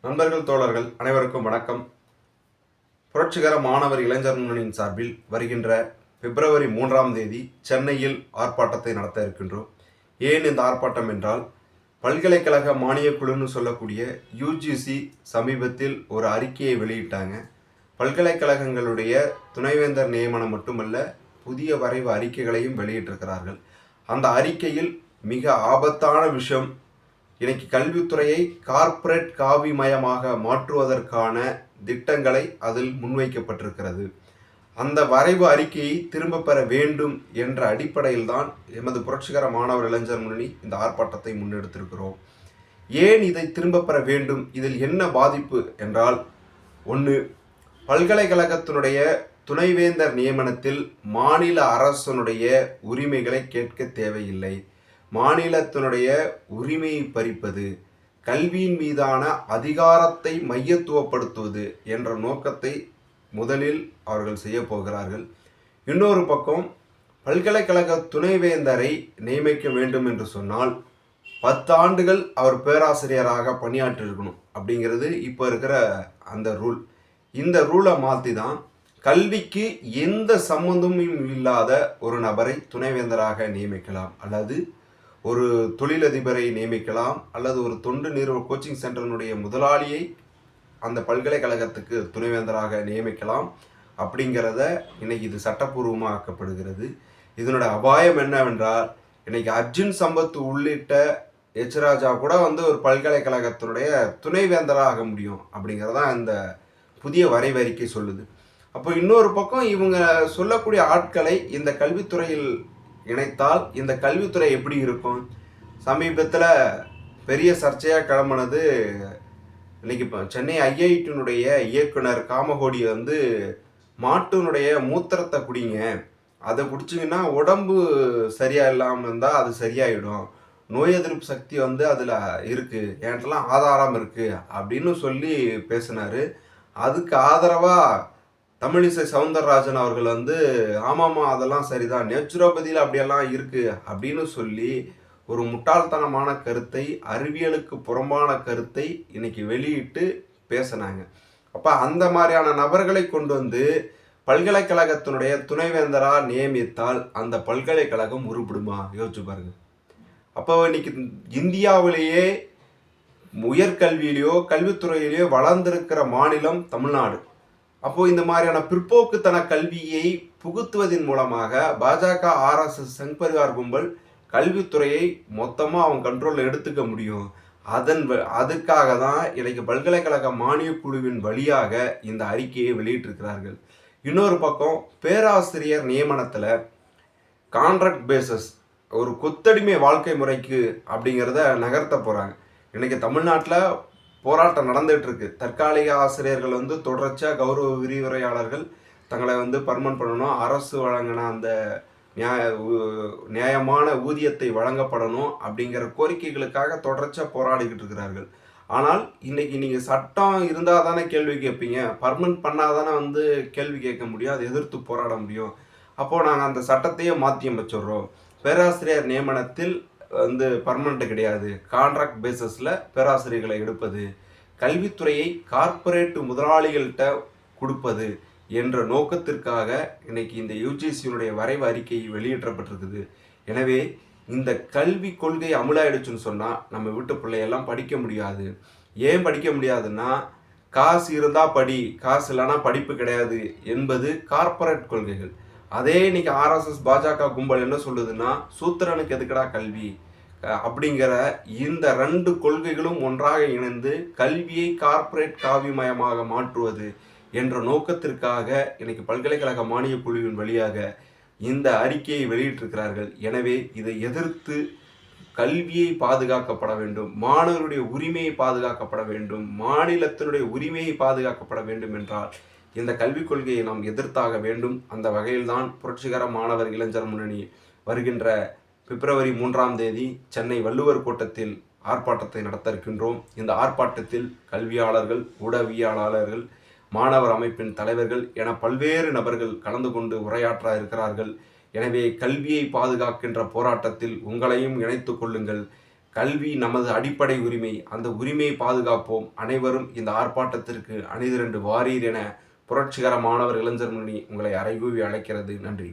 நண்பர்கள் தோழர்கள் அனைவருக்கும் வணக்கம். புரட்சிகர மாணவர் இளைஞர் முன்னணியின் சார்பில் வருகின்ற பிப்ரவரி 3ஆம் தேதி சென்னையில் ஆர்ப்பாட்டத்தை நடத்த இருக்கின்றோம். ஏன் இந்த ஆர்ப்பாட்டம் என்றால், பல்கலைக்கழக மானியக் குழுன்னு சொல்லக்கூடிய யுஜிசி சமீபத்தில் ஒரு அறிக்கையை வெளியிட்டாங்க. பல்கலைக்கழகங்களுடைய துணைவேந்தர் நியமனம் மட்டுமல்ல, புதிய வரைவு அறிக்கைகளையும் வெளியிட்டிருக்கிறார்கள். அந்த அறிக்கையில் மிக ஆபத்தான விஷயம், இன்னைக்கு கல்வித்துறையை கார்ப்பரேட் காவிமயமாக மாற்றுவதற்கான திட்டங்களை அதில் முன்வைக்கப்பட்டிருக்கிறது. அந்த வரைவு அறிக்கையை திரும்ப பெற வேண்டும் என்ற அடிப்படையில் தான் எமது புரட்சிகர மாணவர் இளைஞர் முன்னணி இந்த ஆர்ப்பாட்டத்தை முன்னெடுத்திருக்கிறோம். ஏன் இதை திரும்ப பெற வேண்டும், இதில் என்ன பாதிப்பு என்றால், ஒன்று, பல்கலைக்கழகத்தினுடைய துணைவேந்தர் நியமனத்தில் மாநில அரசனுடைய உரிமைகளை கேட்க தேவையில்லை. மாநிலத்தினுடைய உரிமையை பறிப்பது, கல்வியின் மீதான அதிகாரத்தை மையத்துவப்படுத்துவது என்ற நோக்கத்தை முதலில் அவர்கள் செய்ய போகிறார்கள். இன்னொரு பக்கம், பல்கலைக்கழக துணைவேந்தரை நியமிக்க வேண்டும் என்று சொன்னால் 10 ஆண்டுகள் அவர் பேராசிரியராக பணியாற்றிருக்கணும் அப்படிங்கிறது இப்போ இருக்கிற அந்த ரூல். இந்த ரூலை மாற்றி தான் கல்விக்கு எந்த சம்பந்தமும் இல்லாத ஒரு நபரை துணைவேந்தராக நியமிக்கலாம், அல்லது ஒரு தொழிலதிபரை நியமிக்கலாம், அல்லது ஒரு தொண்டு நிறுவன கோச்சிங் சென்டரினுடைய முதலாளியை அந்த பல்கலைக்கழகத்துக்கு துணைவேந்தராக நியமிக்கலாம். அப்படிங்கிறத இன்னைக்கு இது சட்டப்பூர்வமாக ஆக்கப்படுகிறது. இதனோட அபாயம் என்னவென்றால், இன்னைக்கு அர்ஜுன் சம்பத் உள்ளிட்ட ராஜா கூட ஒரு பல்கலைக்கழகத்தினுடைய துணைவேந்தராக ஆக முடியும் அப்படிங்கிறதான் இந்த புதிய வரைவறிக்கை சொல்லுது. அப்போ இன்னொரு பக்கம் இவங்க சொல்லக்கூடிய ஆட்களை இந்த கல்வித்துறையில் இணைத்தால் இந்த கல்வித்துறை எப்படி இருக்கும்? சமீபத்தில் பெரிய சர்ச்சையாக கிளம்பினது, இன்னைக்கு இப்போ சென்னை ஐஐடியினுடைய இயக்குனர் காமகோடி மாட்டுனுடைய மூத்திரத்தை குடிங்க, அதை குடிச்சிங்கன்னா உடம்பு சரியாக இல்லாமல் இருந்தால் அது சரியாயிடும், நோய் எதிர்ப்பு சக்தி அதில் இருக்குது, என்கிட்டலாம் ஆதாரம் இருக்குது அப்படின்னு சொல்லி பேசினார். அதுக்கு ஆதரவாக தமிழிசை சவுந்தரராஜன் அவர்கள் ஆமாம்மா அதெல்லாம் சரிதான், நேச்சுரோபதியில் அப்படியெல்லாம் இருக்குது அப்படின்னு சொல்லி ஒரு முட்டாள்தனமான கருத்தை, அறிவியலுக்கு புறம்பான கருத்தை இன்னைக்கு வெளியிட்டு பேசினாங்க. அப்போ அந்த மாதிரியான நபர்களை கொண்டு பல்கலைக்கழகத்தினுடைய துணைவேந்தராக நியமித்தால் அந்த பல்கலைக்கழகம் உருப்படுமா? யோசிச்சு பாருங்க. அப்போ இன்னைக்கு இந்தியாவிலேயே உயர்கல்வியிலேயோ கல்வித்துறையிலேயோ வளர்ந்திருக்கிற மாநிலம் தமிழ்நாடு. அப்போ இந்த மாதிரியான பிற்போக்குத்தன கல்வியை புகுத்துவதன் மூலமாக பாஜக, ஆர்எஸ்எஸ், சங் பரிவார் கும்பல் கல்வித்துறையை மொத்தமாக அவன் கண்ட்ரோலில் எடுத்துக்க முடியும். அதுக்காக தான் இன்னைக்கு பல்கலைக்கழக மானியக் குழுவின் வழியாக இந்த அறிக்கையை வெளியிட்டிருக்கிறார்கள். இன்னொரு பக்கம், பேராசிரியர் நியமனத்தில் கான்ட்ராக்ட் பேசஸ், ஒரு கொத்தடிமை வாழ்க்கை முறைக்கு அப்படிங்கிறத நகர்த்த போகிறாங்க. இன்னைக்கு தமிழ்நாட்டில் போராட்டம் நடந்துகிட்டு இருக்கு. தற்காலிக ஆசிரியர்கள் தொடர்ச்சியாக கௌரவ விரிவுரையாளர்கள் தங்களை பர்மனன்ட் பண்ணணும், அரசு வழங்கின அந்த நியாயமான ஊதியத்தை வழங்கப்படணும் அப்படிங்கிற கோரிக்கைகளுக்காக தொடர்ச்சியாக போராடிக்கிட்டு இருக்கிறார்கள். ஆனால் இன்னைக்கு நீங்கள் சட்டம் இருந்தால் தானே கேள்வி கேட்பீங்க, பர்மனன்ட் பண்ணாதானே கேள்வி கேட்க முடியும், அதை எதிர்த்து போராட முடியும். அப்போது நாங்கள் அந்த சட்டத்தையே மாற்றி அமைச்சிடுறோம். பேராசிரியர் நியமனத்தில் பர்மனண்ட் கிடையாது, கான்ட்ராக்ட் பேசஸில் பேராசிரியர்களை எடுப்பது, கல்வித்துறையை கார்ப்பரேட் முதலாளிகள்கிட்ட கொடுப்பது என்ற நோக்கத்திற்காக இன்னைக்கு இந்த யுஜிசியினுடைய வரைவு அறிக்கை வெளியிடப்பட்டிருக்குது. எனவே இந்த கல்வி கொள்கை அமுலாயிடுச்சுன்னு சொன்னால் நம்ம வீட்டு பிள்ளையெல்லாம் படிக்க முடியாது. ஏன் படிக்க முடியாதுன்னா, காசு இருந்தால் படி, காசு இல்லைன்னா படிப்பு கிடையாது என்பது கார்ப்பரேட் கொள்கைகள். அதே இன்னைக்கு ஆர்எஸ்எஸ், பாஜக கும்பல் என்ன சொல்லுதுன்னா, சூத்திரனுக்கு எதுக்கடா கல்வி அப்படிங்கிற இந்த 2 கொள்கைகளும் ஒன்றாக இணைந்து கல்வியை கார்ப்பரேட் காவிமயமாக மாற்றுவது என்ற நோக்கத்திற்காக இன்னைக்கு பல்கலைக்கழக மானியக் குழுவின் வழியாக இந்த அறிக்கையை வெளியிட்டிருக்கிறார்கள். எனவே இதை எதிர்த்து கல்வியை பாதுகாக்கப்பட வேண்டும், மாணவருடைய உரிமையை பாதுகாக்கப்பட வேண்டும், மாநிலத்தினுடைய உரிமையை பாதுகாக்கப்பட வேண்டும் என்றால் இந்த கல்விக் கொள்கையை நாம் எதிர்த்தாக வேண்டும். அந்த வகையில்தான் புரட்சிகர மாணவர் இளைஞர் முன்னணி வருகின்ற பிப்ரவரி 3ஆம் தேதி சென்னை வள்ளுவர் கோட்டத்தில் ஆர்ப்பாட்டத்தை நடத்த இருக்கின்றோம். இந்த ஆர்ப்பாட்டத்தில் கல்வியாளர்கள், ஊடகவியலாளர்கள், மாணவர் அமைப்பின் தலைவர்கள் என பல்வேறு நபர்கள் கலந்து கொண்டு உரையாற்ற இருக்கிறார்கள். எனவே கல்வியை பாதுகாக்கின்ற போராட்டத்தில் உங்களையும் இணைத்துக் கொள்ளுங்கள். கல்வி நமது அடிப்படை உரிமை. அந்த உரிமையை பாதுகாப்போம். அனைவரும் இந்த ஆர்ப்பாட்டத்திற்கு அணிதிரண்டு வாரீர் என புரட்சிகர மாணவர் இளைஞர் முன்னணி உங்களை அறைகூவி அழைக்கிறது. நன்றி.